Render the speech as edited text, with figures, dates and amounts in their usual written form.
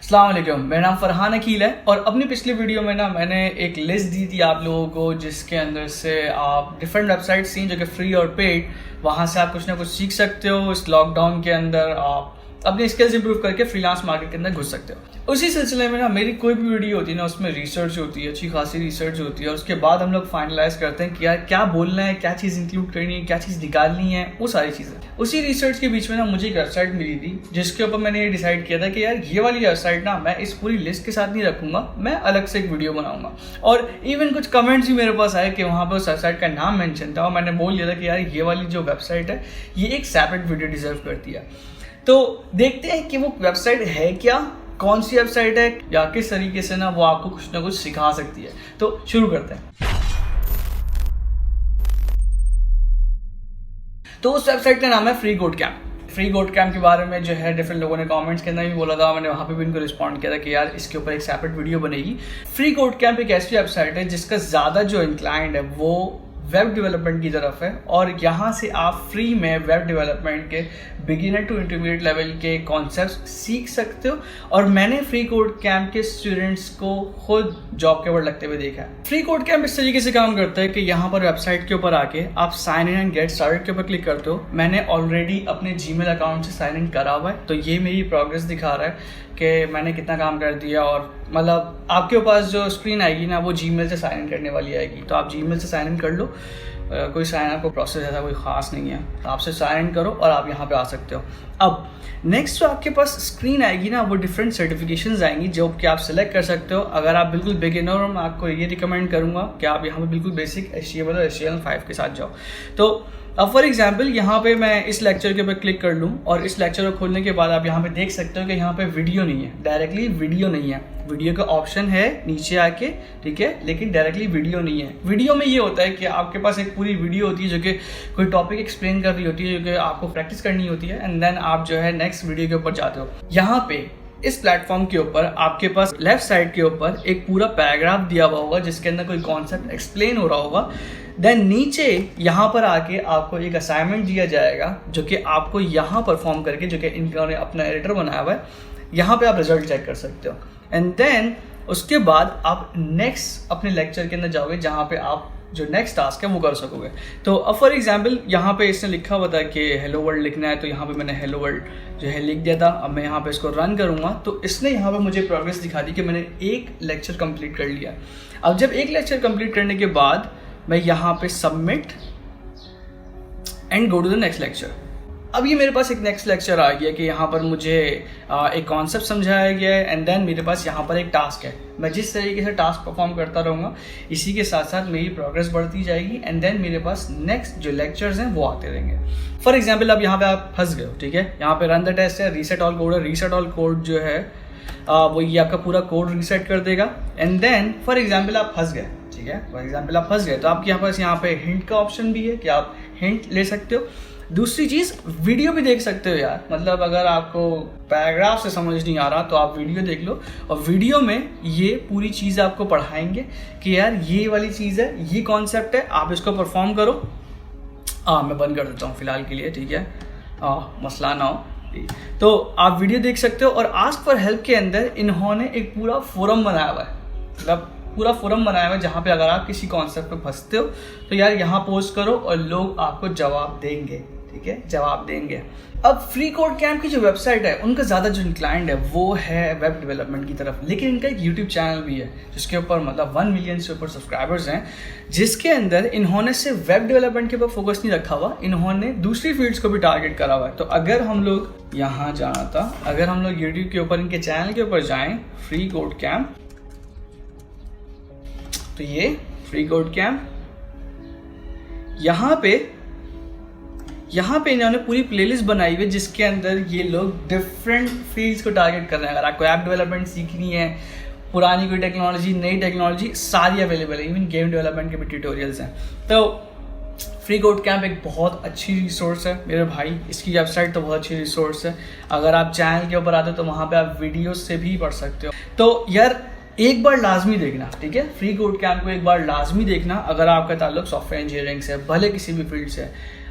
अस्सलाम वालेकुम, मेरा नाम फरहान अकील है और अपनी पिछली वीडियो में ना मैंने एक लिस्ट दी थी आप लोगों को जिसके अंदर से आप डिफरेंट वेबसाइट्स थी जो कि फ्री और पेड, वहाँ से आप कुछ ना कुछ सीख सकते हो। इस लॉकडाउन के अंदर आप अपनी स्किल्स इंप्रूव करके फ्रीलांस मार्केट के अंदर घुस सकते हो। उसी सिलसिले में ना मेरी कोई भी वीडियो होती है ना उसमें रिसर्च होती है, अच्छी खासी रिसर्च होती है और उसके बाद हम लोग फाइनलाइज करते हैं कि यार क्या बोलना है, क्या चीज़ इंक्लूड करनी है, क्या चीज़ निकालनी है, वो सारी चीज़ें। उसी रिसर्च के बीच में ना मुझे एक वेबसाइट मिली थी जिसके ऊपर मैंने ये डिसाइड किया था कि यार ये वाली वेबसाइट ना मैं इस पूरी लिस्ट के साथ नहीं रखूंगा, मैं अलग से एक वीडियो बनाऊंगा। और इवन कुछ कमेंट्स भी मेरे पास आए कि वहाँ पर उस वेबसाइट का नाम मेंशन था और मैंने बोल दिया था कि यार ये वाली जो वेबसाइट है ये एक सेपरेट वीडियो डिजर्व करती है। तो देखते हैं कि वो वेबसाइट है क्या, कौन सी वेबसाइट है या किस तरीके से ना वो आपको कुछ ना कुछ सिखा सकती है। तो शुरू करते हैं। तो उस वेबसाइट का नाम है free code camp. Free code camp के बारे में जो है डिफरेंट लोगों ने कमेंट्स के अंदर भी बोला था, मैंने वहाँ पे भी इनको रिस्पॉन्ड किया था कि यार इसके ऊपर एक सेपरेट वीडियो बनेगी। फ्री कोड कैंप एक ऐसी वेबसाइट है जिसका ज़्यादा जो इंक्लाइंड है वो वेब डेवलपमेंट की तरफ है और यहाँ से आप फ्री में वेब डेवलपमेंट के बिगिनर टू इंटरमीडिएट लेवल के कॉन्सेप्ट्स सीख सकते हो। और मैंने फ्री कोड कैंप के स्टूडेंट्स को खुद जॉब के ऊपर लगते हुए देखा है। फ्री कोड कैंप इस तरीके से काम करता है कि यहाँ पर वेबसाइट के ऊपर आके आप sign in and get started के ऊपर क्लिक करते हो। मैंने ऑलरेडी अपने जीमेल अकाउंट से साइन इन करा हुआ है, तो ये मेरी प्रोग्रेस दिखा रहा है कि मैंने कितना काम कर दिया। और मतलब आपके पास जो स्क्रीन आएगी ना वो जीमेल से साइन इन करने वाली आएगी, तो आप जीमेल से साइन इन कर लो। कोई साइन अप का प्रोसेस ऐसा कोई ख़ास नहीं है, तो आपसे साइन इन करो और आप यहाँ पे आ सकते हो। अब नेक्स्ट जो आपके पास स्क्रीन आएगी ना वो डिफरेंट सर्टिफिकेशंस आएंगी जो कि आप सेलेक्ट कर सकते हो। अगर आप बिल्कुल बिगिनर हो मैं आपको ये रिकमेंड करूँगा कि आप यहाँ पे बिल्कुल बेसिक HTML और HTML5 के साथ जाओ। तो अब फॉर एग्जाम्पल यहाँ पे मैं इस लेक्चर के ऊपर क्लिक कर लूँ और इस लेक्चर को खोलने के बाद आप यहाँ पे देख सकते हो कि यहाँ पे वीडियो नहीं है, डायरेक्टली वीडियो नहीं है। वीडियो का ऑप्शन है नीचे आके, ठीक है, लेकिन डायरेक्टली वीडियो नहीं है। वीडियो में ये होता है कि आपके पास एक पूरी वीडियो होती है जो कि कोई टॉपिक एक्सप्लेन कर रही होती है, जो कि आपको प्रैक्टिस करनी होती है एंड देन आप जो है नेक्स्ट वीडियो के ऊपर जाते हो। यहाँ पे इस प्लेटफॉर्म के ऊपर आपके पास लेफ्ट साइड के ऊपर एक पूरा पैराग्राफ दिया हुआ होगा जिसके अंदर कोई कॉन्सेप्ट एक्सप्लेन हो रहा होगा। देन नीचे यहाँ पर आके आपको एक असाइनमेंट दिया जाएगा जो कि आपको यहाँ परफॉर्म करके, जो कि इन्होंने अपना एडिटर बनाया हुआ है, यहाँ पे आप रिजल्ट चेक कर सकते हो। एंड देन उसके बाद आप नेक्स्ट अपने लेक्चर के अंदर जाओगे जहाँ पे आप जो नेक्स्ट टास्क है वो कर सकोगे। तो अब फॉर एग्जांपल यहाँ पे इसने लिखा हुआ था कि हेलो वर्ल्ड लिखना है, तो यहाँ पे मैंने हेलो वर्ल्ड जो है लिख दिया था। अब मैं यहाँ पे इसको रन करूँगा तो इसने यहाँ पे मुझे प्रोग्रेस दिखा दी कि मैंने एक लेक्चर कंप्लीट कर लिया। अब जब एक लेक्चर कंप्लीट करने के बाद मैं यहाँ पे submit and go to the next lecture. अब ये मेरे पास एक नेक्स्ट लेक्चर आ गया कि यहाँ पर मुझे एक कॉन्सेप्ट समझाया गया है एंड देन मेरे पास यहाँ पर एक टास्क है। मैं जिस तरीके से टास्क परफॉर्म करता रहूँगा इसी के साथ साथ मेरी प्रोग्रेस बढ़ती जाएगी एंड देन मेरे पास नेक्स्ट जो लेक्चर्स हैं वो आते रहेंगे। फॉर एग्जाम्पल अब यहाँ पे आप फंस गए हो, ठीक है, यहाँ पे रन द टेस्ट है, रीसेट ऑल कोड है। रीसेट ऑल कोड जो है वो ये आपका पूरा कोड रीसेट कर देगा एंड देन फॉर एग्जाम्पल आप फंस गए, ठीक है, फॉर एग्जाम्पल आप फंस गए तो आपके यहाँ पे हिंट का ऑप्शन भी है कि आप हिंट ले सकते हो। दूसरी चीज़ वीडियो भी देख सकते हो यार, मतलब अगर आपको पैराग्राफ से समझ नहीं आ रहा तो आप वीडियो देख लो और वीडियो में ये पूरी चीज़ आपको पढ़ाएंगे कि यार ये वाली चीज़ है, ये कॉन्सेप्ट है, आप इसको परफॉर्म करो। मैं बंद कर देता हूँ फिलहाल के लिए, ठीक है, मसला ना हो। तो आप वीडियो देख सकते हो और आस्क फॉर हेल्प के अंदर इन्होंने एक पूरा फोरम बनाया हुआ है, मतलब पूरा फोरम बनाया हुआ है जहाँ पे अगर आप किसी कॉन्सेप्ट पे फंसते हो तो यार यहाँ पोस्ट करो और लोग आपको जवाब देंगे, ठीक है, जवाब देंगे। अब फ्री कोड कैंप की जो वेबसाइट है उनका ज़्यादा जो इंक्लाइंड है वो है वेब डेवलपमेंट की तरफ, लेकिन इनका एक यूट्यूब चैनल भी है जिसके ऊपर मतलब 1 मिलियन से ऊपर सब्सक्राइबर्स हैं, जिसके अंदर इन्होंने सिर्फ वेब डेवलपमेंट के ऊपर फोकस नहीं रखा हुआ, इन्होंने दूसरी फील्ड्स को भी टारगेट करा हुआ है। तो अगर हम लोग यहाँ जाना था, अगर हम लोग यूट्यूब के ऊपर इनके चैनल के ऊपर जाएँ फ्री कोड कैंप, तो ये फ्री कोड कैंप, यहाँ पे इन्होंने पूरी प्लेलिस्ट बनाई हुई है जिसके अंदर ये लोग डिफरेंट फील्ड्स को टारगेट कर रहे हैं। अगर आपको ऐप डेवलपमेंट सीखनी है, पुरानी कोई टेक्नोलॉजी, नई टेक्नोलॉजी, सारी अवेलेबल है, इवन गेम डेवलपमेंट के भी ट्यूटोरियल्स हैं। तो फ्री कोड कैंप एक बहुत अच्छी रिसोर्स है मेरे भाई, इसकी वेबसाइट तो बहुत अच्छी रिसोर्स है। अगर आप चैनल के ऊपर आते हो तो वहाँ पे आप वीडियो से भी पढ़ सकते हो। तो यार एक बार लाजमी देखना, ठीक है, फ्री कोड कैंप को एक बार लाजमी देखना अगर आपका ताल्लुक सॉफ्टवेयर इंजीनियरिंग से, भले किसी भी फील्ड से।